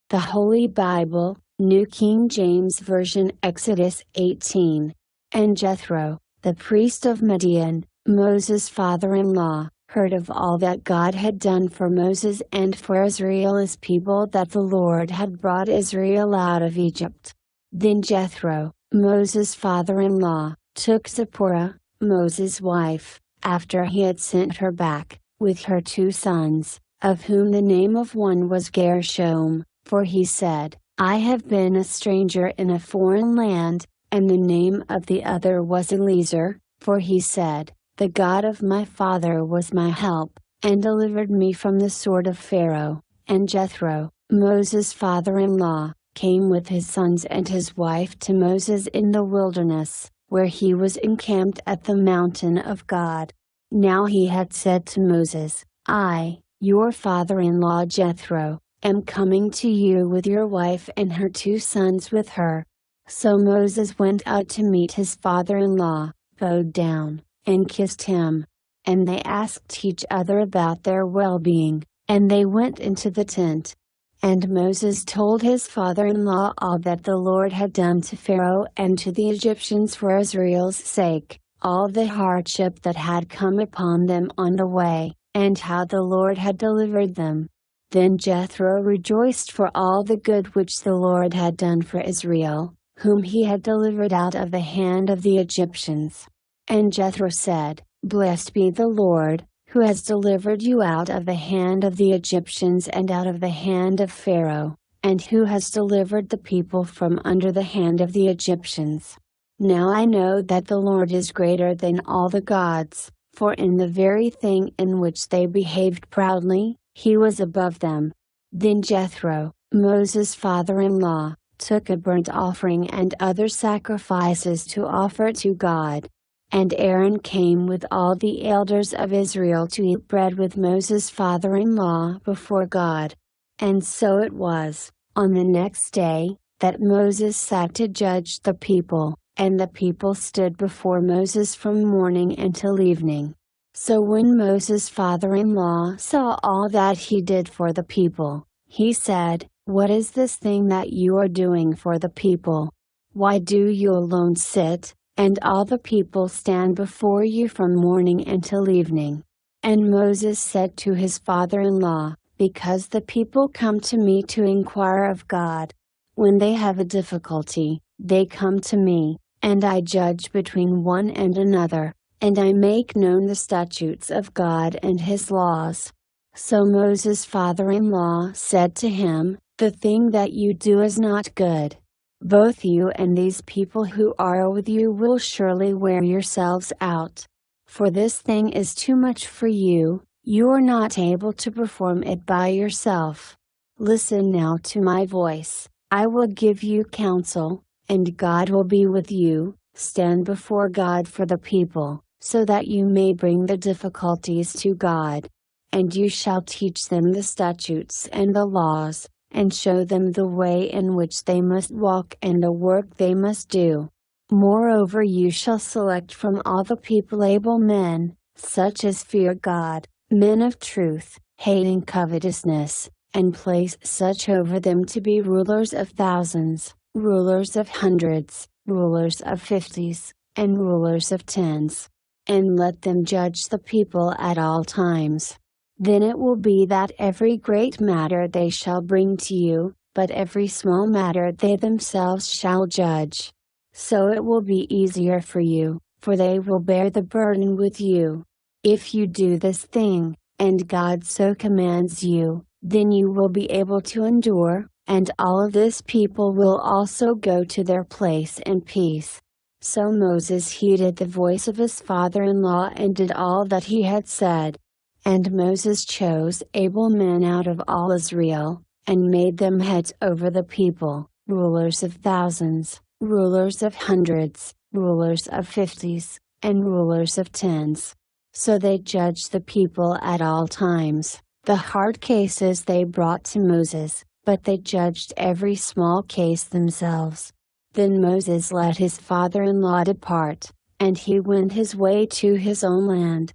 The Holy Bible, New King James Version, Exodus 18. And Jethro, the priest of Midian, Moses' father-in-law, heard of all that God had done for Moses and for Israel his people, that the Lord had brought Israel out of Egypt. Then Jethro, Moses' father-in-law, took Zipporah, Moses' wife, after he had sent her back, with her 2 sons, of whom the name of one was Gershom, for he said, I have been a stranger in a foreign land, and the name of the other was Eliezer, for he said, the God of my father was my help, and delivered me from the sword of Pharaoh. And Jethro, Moses' father-in-law, came with his sons and his wife to Moses in the wilderness, where he was encamped at the mountain of God. Now he had said to Moses, I, your father-in-law Jethro, am coming to you with your wife and her 2 sons with her. So Moses went out to meet his father-in-law, bowed down, and kissed him. And they asked each other about their well-being, and they went into the tent. And Moses told his father-in-law all that the Lord had done to Pharaoh and to the Egyptians for Israel's sake, all the hardship that had come upon them on the way, and how the Lord had delivered them. Then Jethro rejoiced for all the good which the Lord had done for Israel, whom he had delivered out of the hand of the Egyptians. And Jethro said, Blessed be the Lord, who has delivered you out of the hand of the Egyptians and out of the hand of Pharaoh, and who has delivered the people from under the hand of the Egyptians. Now I know that the Lord is greater than all the gods, for in the very thing in which they behaved proudly, he was above them. Then Jethro, Moses' father-in-law, took a burnt offering and other sacrifices to offer to God. And Aaron came with all the elders of Israel to eat bread with Moses' father-in-law before God. And so it was, on the next day, that Moses sat to judge the people, and the people stood before Moses from morning until evening. So when Moses' father-in-law saw all that he did for the people, he said, What is this thing that you are doing for the people? Why do you alone sit, and all the people stand before you from morning until evening? And Moses said to his father-in-law, Because the people come to me to inquire of God. When they have a difficulty, they come to me, and I judge between one and another, and I make known the statutes of God and his laws. So Moses' father-in-law said to him, The thing that you do is not good. Both you and these people who are with you will surely wear yourselves out. For this thing is too much for you, you are not able to perform it by yourself. Listen now to my voice, I will give you counsel, and God will be with you. Stand before God for the people, so that you may bring the difficulties to God. And you shall teach them the statutes and the laws, and show them the way in which they must walk and the work they must do. Moreover, you shall select from all the people able men, such as fear God, men of truth, hating covetousness, and place such over them to be rulers of thousands, rulers of hundreds, rulers of 50s, and rulers of 10s. And let them judge the people at all times. Then it will be that every great matter they shall bring to you, but every small matter they themselves shall judge. So it will be easier for you, for they will bear the burden with you. If you do this thing, and God so commands you, then you will be able to endure, and all of this people will also go to their place in peace. So Moses heeded the voice of his father-in-law and did all that he had said. And Moses chose able men out of all Israel, and made them heads over the people, rulers of thousands, rulers of hundreds, rulers of 50s, and rulers of 10s. So they judged the people at all times. The hard cases they brought to Moses, but they judged every small case themselves. Then Moses let his father-in-law depart, and he went his way to his own land.